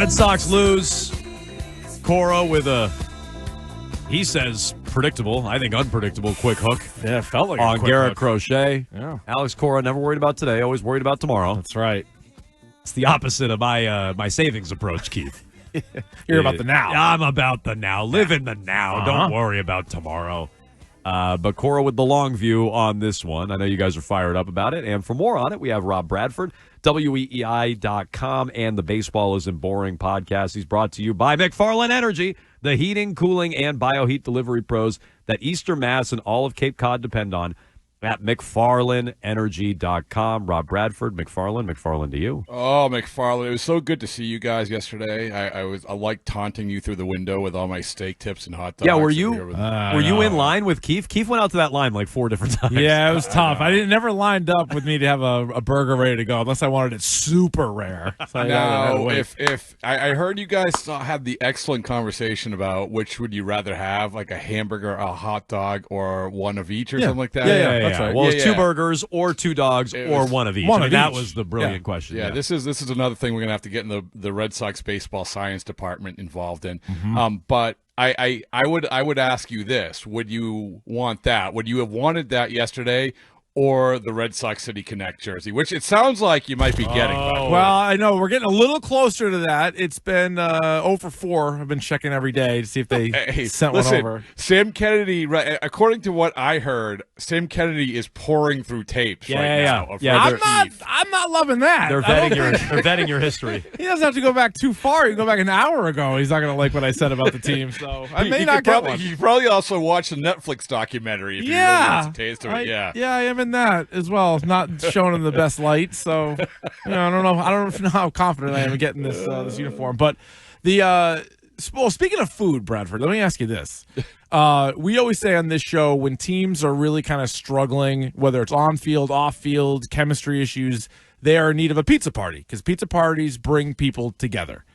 Red Sox lose. Cora with a, he says, predictable, I think unpredictable, quick hook. Yeah, it felt like on a quick Garrett hook. Crochet. Yeah. Alex Cora, never worried about today, always worried about tomorrow. That's right. It's the opposite of my savings approach, Keith. You're about the now. I'm about the now. Live in the now. Don't worry about tomorrow. But Cora with the long view on this one. I know you guys are fired up about it. And for more on it, we have Rob Bradford, weei.com, and the Baseball Isn't Boring podcast. He's brought to you by McFarland Energy, the heating, cooling, and bioheat delivery pros that Eastern Mass and all of Cape Cod depend on at McFarlandEnergy.com. Rob Bradford, McFarland to you. Oh, McFarland, it was so good to see you guys yesterday. I liked taunting you through the window with all my steak tips and hot dogs. Yeah, were you in line with Keefe? Keefe went out to that line like 4 different times. Yeah, it was tough. I never lined up with me to have a burger ready to go unless I wanted it super rare. So now, if I heard you guys had the excellent conversation about which would you rather have, like a hamburger, a hot dog, or one of each or something like that. Yeah. Right. Well, it's 2 burgers or 2 dogs or one of each. That was the brilliant question. Yeah, this is another thing we're gonna have to get in the Red Sox baseball science department involved in. But I would ask you this: would you want that? Would you have wanted that yesterday? Or the Red Sox City Connect jersey, which it sounds like you might be getting. Well, I know we're getting a little closer to that. It's been 0 for 4. I've been checking every day to see if they sent one over. Sam Kennedy, according to what I heard, Sam Kennedy is pouring through tapes now. I'm not loving that. They're vetting your history. He doesn't have to go back too far. You can go back an hour ago. He's not going to like what I said about the team. So I may not get one. You probably also watch the Netflix documentary if you really want to taste of it. Yeah, I am in that as well. Not shown in the best light, so I don't know how confident I am in getting this uniform. But speaking of food, Bradford, let me ask you this: we always say on this show when teams are really kind of struggling, whether it's on field, off field, chemistry issues, they are in need of a pizza party because pizza parties bring people together.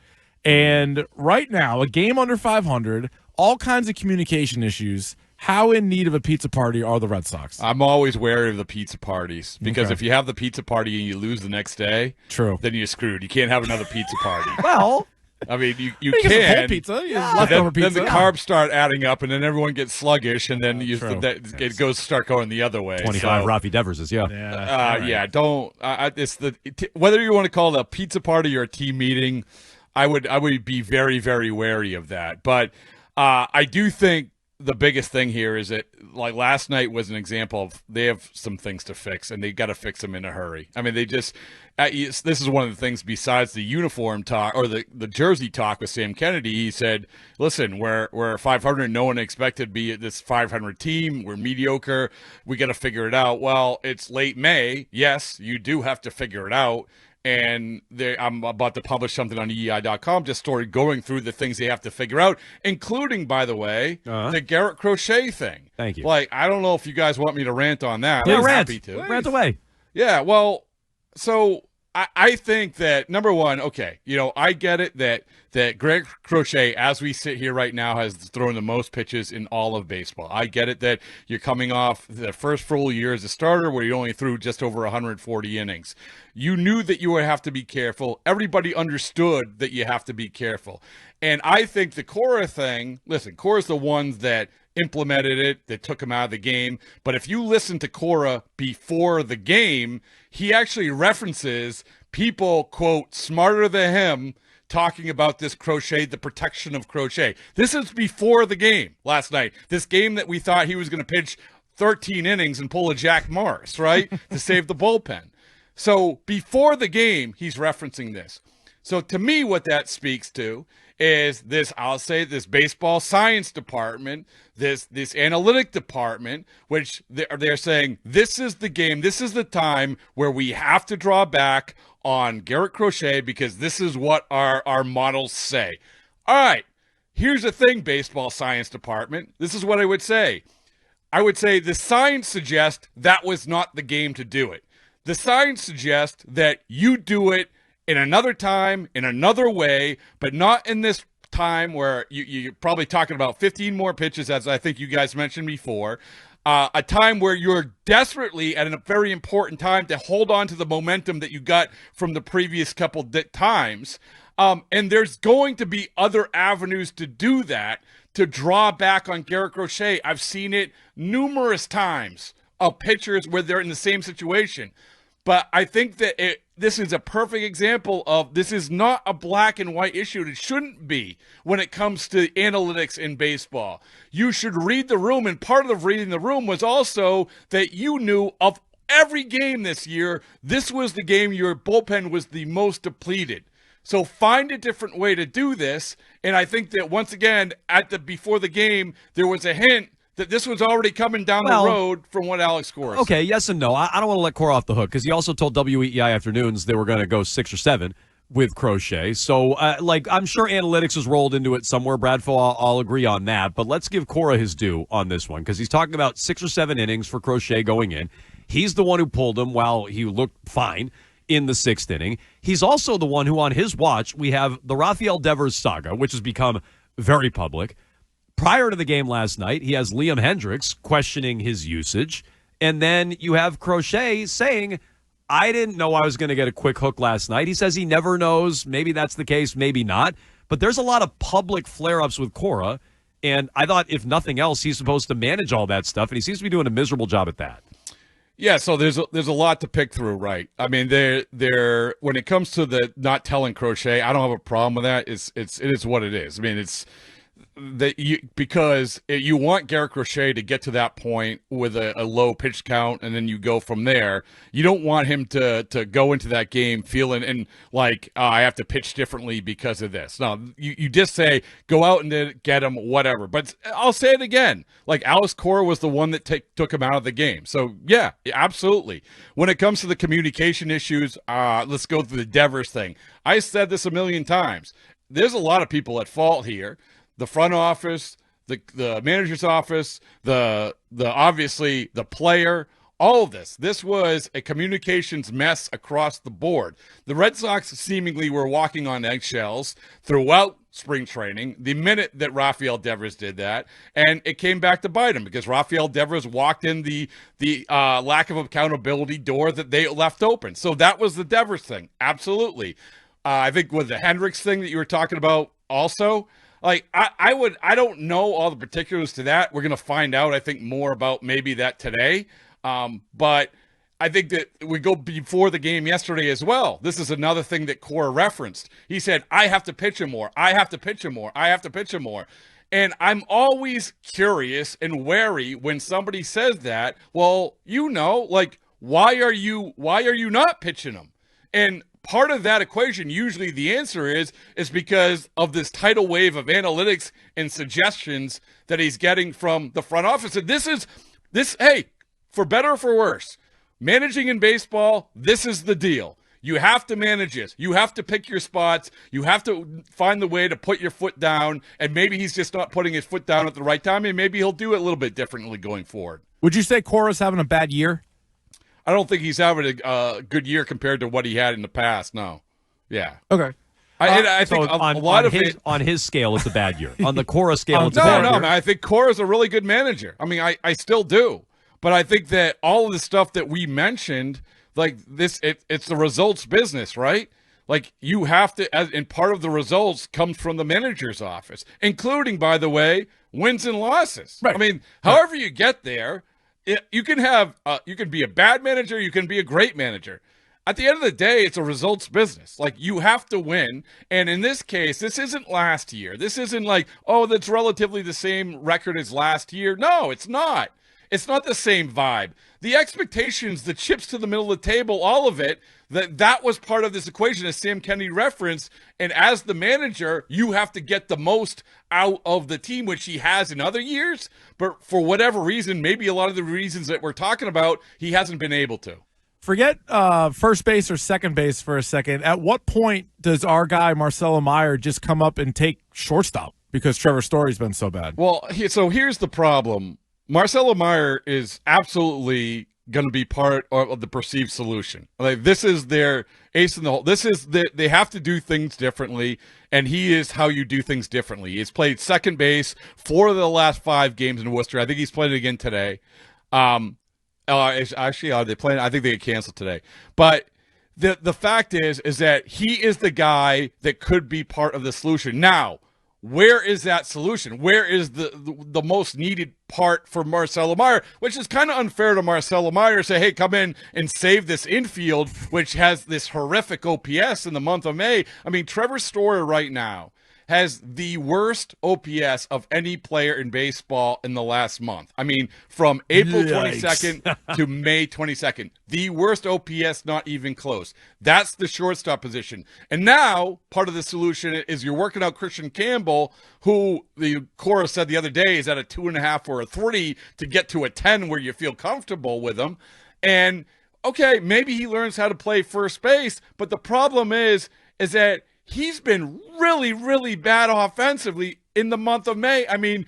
And right now, a game under 500, all kinds of communication issues. How in need of a pizza party are the Red Sox? I'm always wary of the pizza parties because if you have the pizza party and you lose the next day, then you're screwed. You can't have another pizza party. Well, I mean, you can. Get some whole pizza. Leftover pizza. Then the carbs start adding up, and then everyone gets sluggish, and then it goes start going the other way. 25 Rafi Deverses, Don't. Whether you want to call it a pizza party or a team meeting, I would be very, very wary of that. But I do think the biggest thing here is that, like, last night was an example of they have some things to fix, and they got to fix them in a hurry. I mean, they just this is one of the things besides the uniform talk or the jersey talk with Sam Kennedy. He said, "Listen, we're 500. No one expected to be at this 500 team. We're mediocre. We got to figure it out." Well, it's late May. Yes, you do have to figure it out. And I'm about to publish something on weei.com, just story going through the things they have to figure out, including, by the way, the Garrett Crochet thing. Thank you. Like, I don't know if you guys want me to rant on that. Yeah, I'm rant. happy to. Rant away. Yeah, well, so I think that, number one, I get it that Greg Crochet, as we sit here right now, has thrown the most pitches in all of baseball. I get it that you're coming off the first full year as a starter where you only threw just over 140 innings. You knew that you would have to be careful. Everybody understood that you have to be careful. And I think the Cora thing, listen, Cora's the ones that implemented it, that took him out of the game. But if you listen to Cora before the game, he actually references people, quote, smarter than him, talking about this Crochet, the protection of Crochet. This is before the game last night. This game that we thought he was going to pitch 13 innings and pull a Jack Morris, right, to save the bullpen. So before the game, he's referencing this. So to me, what that speaks to is this, I'll say, this baseball science department, this analytic department, which they're saying this is the game, this is the time where we have to draw back on Garrett Crochet because this is what our models say. All right, here's the thing, baseball science department. This is what I would say. I would say the science suggests that was not the game to do it. The science suggests that you do it in another time, in another way, but not in this time where you're probably talking about 15 more pitches, as I think you guys mentioned before. A time where you're desperately at a very important time to hold on to the momentum that you got from the previous couple times. And there's going to be other avenues to do that, to draw back on Garrett Crochet. I've seen it numerous times of pitchers where they're in the same situation. But I think that this is a perfect example of this is not a black and white issue. It shouldn't be when it comes to analytics in baseball. You should read the room, and part of reading the room was also that you knew of every game this year, this was the game your bullpen was the most depleted. So find a different way to do this. And I think that once again, before the game, there was a hint that this was already coming down the road from what Alex scores. Okay, yes and no. I don't want to let Cora off the hook because he also told WEEI Afternoons they were going to go 6 or 7 with Crochet. So, I'm sure analytics is rolled into it somewhere. Bradford, I'll agree on that. But let's give Cora his due on this one because he's talking about 6 or 7 innings for Crochet going in. He's the one who pulled him while he looked fine in the 6th inning. He's also the one who, on his watch, we have the Rafael Devers saga, which has become very public. Prior to the game last night, he has Liam Hendricks questioning his usage. And then you have Crochet saying, I didn't know I was going to get a quick hook last night. He says he never knows. Maybe that's the case, maybe not. But there's a lot of public flare-ups with Cora. And I thought, if nothing else, he's supposed to manage all that stuff. And he seems to be doing a miserable job at that. Yeah, so there's a lot to pick through, right? I mean, there when it comes to the not telling Crochet, I don't have a problem with that. It is what it is. I mean, it's that because you want Garrett Crochet to get to that point with a low pitch count, and then you go from there. You don't want him to go into that game feeling and like I have to pitch differently because of this. No, you just say go out and get him, whatever. But I'll say it again, like Alex Cora was the one that took him out of the game. So yeah, absolutely. When it comes to the communication issues, let's go through the Devers thing. I said this a million times. There's a lot of people at fault here. The front office, the manager's office, the obviously the player, all of this. This was a communications mess across the board. The Red Sox seemingly were walking on eggshells throughout spring training the minute that Rafael Devers did that, and it came back to bite him because Rafael Devers walked in the lack of accountability door that they left open. So that was the Devers thing, absolutely. I think with the Hendricks thing that you were talking about also, like I don't know all the particulars to that. We're gonna find out, I think, more about maybe that today. But I think that we go before the game yesterday as well. This is another thing that Cora referenced. He said, I have to pitch him more. I have to pitch him more. I have to pitch him more. And I'm always curious and wary when somebody says that. Well, like, why are you not pitching him? And part of that equation, usually the answer is because of this tidal wave of analytics and suggestions that he's getting from the front office. And hey, for better or for worse, managing in baseball, this is the deal. You have to manage this. You have to pick your spots. You have to find the way to put your foot down. And maybe he's just not putting his foot down at the right time, and maybe he'll do it a little bit differently going forward. Would you say Cora's having a bad year? I don't think he's having a good year compared to what he had in the past. No. Yeah. Okay. I think on his scale, it's a bad year. On the Cora scale, it's a bad year. No, man, I think Cora's a really good manager. I mean, I still do. But I think that all of the stuff that we mentioned, like this, it's the results business, right? Like you have to, and part of the results comes from the manager's office, including, by the way, wins and losses. Right. I mean, however you get there, you can be a bad manager, you can be a great manager. At the end of the day, it's a results business. Like, you have to win. And in this case, this isn't last year. This isn't like, oh, that's relatively the same record as last year. No, it's not. It's not the same vibe. The expectations, the chips to the middle of the table, all of it, that was part of this equation, as Sam Kennedy referenced. And as the manager, you have to get the most out of the team, which he has in other years. But for whatever reason, maybe a lot of the reasons that we're talking about, he hasn't been able to. Forget first base or second base for a second. At what point does our guy, Marcelo Meyer, just come up and take shortstop because Trevor Story's been so bad? Well, so here's the problem. Marcelo Meyer is absolutely going to be part of the perceived solution. Like, this is their ace in the hole. They have to do things differently, and he is how you do things differently. He's played second base 4 of the last 5 games in Worcester. I think he's playing it again today. Actually, they playing. I think they get canceled today. But the fact is that he is the guy that could be part of the solution. Now, where is that solution? Where is the most needed part for Marcelo Meyer? Which is kind of unfair to Marcelo Meyer to say, hey, come in and save this infield, which has this horrific OPS in the month of May. I mean, Trevor Story right now has the worst OPS of any player in baseball in the last month. I mean, from April 22nd to May 22nd. The worst OPS, not even close. That's the shortstop position. And now, part of the solution is you're working out Christian Campbell, who the Cora said the other day is at a 2.5 or a 3 to get to a 10 where you feel comfortable with him. And, okay, maybe he learns how to play first base, but the problem is that he's been really, really bad offensively in the month of May. I mean,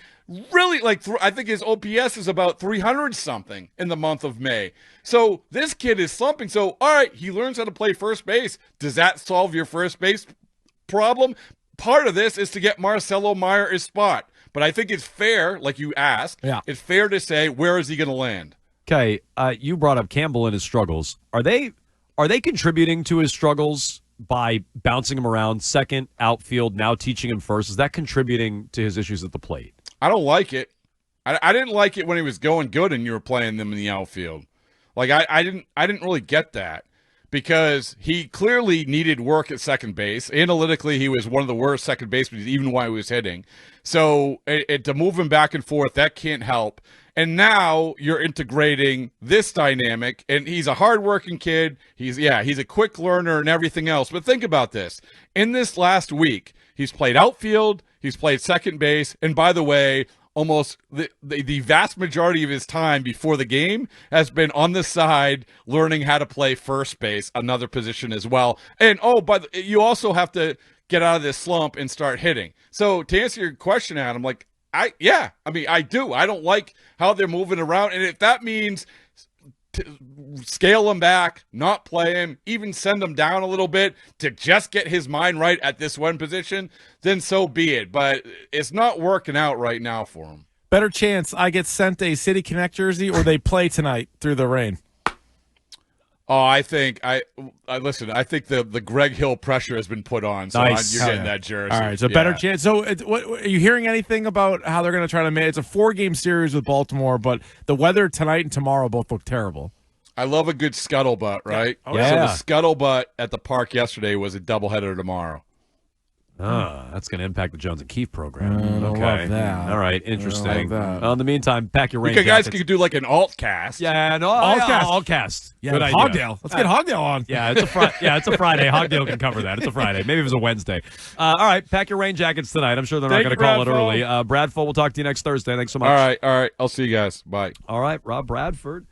really, I think his OPS is about 300-something in the month of May. So this kid is slumping. So, all right, he learns how to play first base. Does that solve your first base problem? Part of this is to get Marcelo Meyer his spot. But I think it's fair, like you asked, it's fair to say, where is he going to land? Okay, you brought up Campbell and his struggles. Are they contributing to his struggles by bouncing him around second, outfield, now teaching him first? Is that contributing to his issues at the plate? I don't like it. I didn't like it when he was going good and you were playing them in the outfield. Like I didn't really get that because he clearly needed work at second base. Analytically, he was one of the worst second basemen, even while he was hitting. So to move him back and forth, that can't help. And now you're integrating this dynamic, and he's a hardworking kid. He's a quick learner and everything else. But think about this. In this last week, he's played outfield, he's played second base, and by the way, almost the vast majority of his time before the game has been on the side learning how to play first base, another position as well. And, but you also have to get out of this slump and start hitting. So to answer your question, Adam, I do. I don't like how they're moving around. And if that means scale him back, not play him, even send him down a little bit to just get his mind right at this one position, then so be it. But it's not working out right now for him. Better chance I get sent a City Connect jersey or they play tonight through the rain. Oh, I think listen. I think the Greg Hill pressure has been put on, so nice. You're getting that jersey. All right, so better chance. So, what are you hearing anything about how they're going to try to make? It's a 4-game series with Baltimore, but the weather tonight and tomorrow both look terrible. I love a good scuttlebutt, right? Yeah. So the scuttlebutt at the park yesterday was a doubleheader tomorrow. That's going to impact the Jones and Keefe program. Okay. Love that. All right. Interesting. Like that. In the meantime, pack your rain You guys jackets. could do like an alt cast. Yeah, no, Alt cast. Yeah, good idea. Hogdale. Let's get Hogdale on. Yeah, it's a Friday. Hogdale can cover that. It's a Friday. Maybe it was a Wednesday. All right, pack your rain jackets tonight. I'm sure they're not going to call it early. Bradford, we'll talk to you next Thursday. Thanks so much. All right. I'll see you guys. Bye. All right, Rob Bradford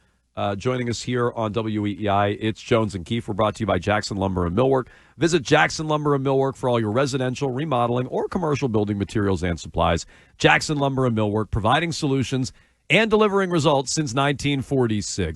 joining us here on WEEI. It's Jones and Keefe. We're brought to you by Jackson Lumber and Millwork. Visit Jackson Lumber and Millwork for all your residential, remodeling, or commercial building materials and supplies. Jackson Lumber and Millwork, providing solutions and delivering results since 1946.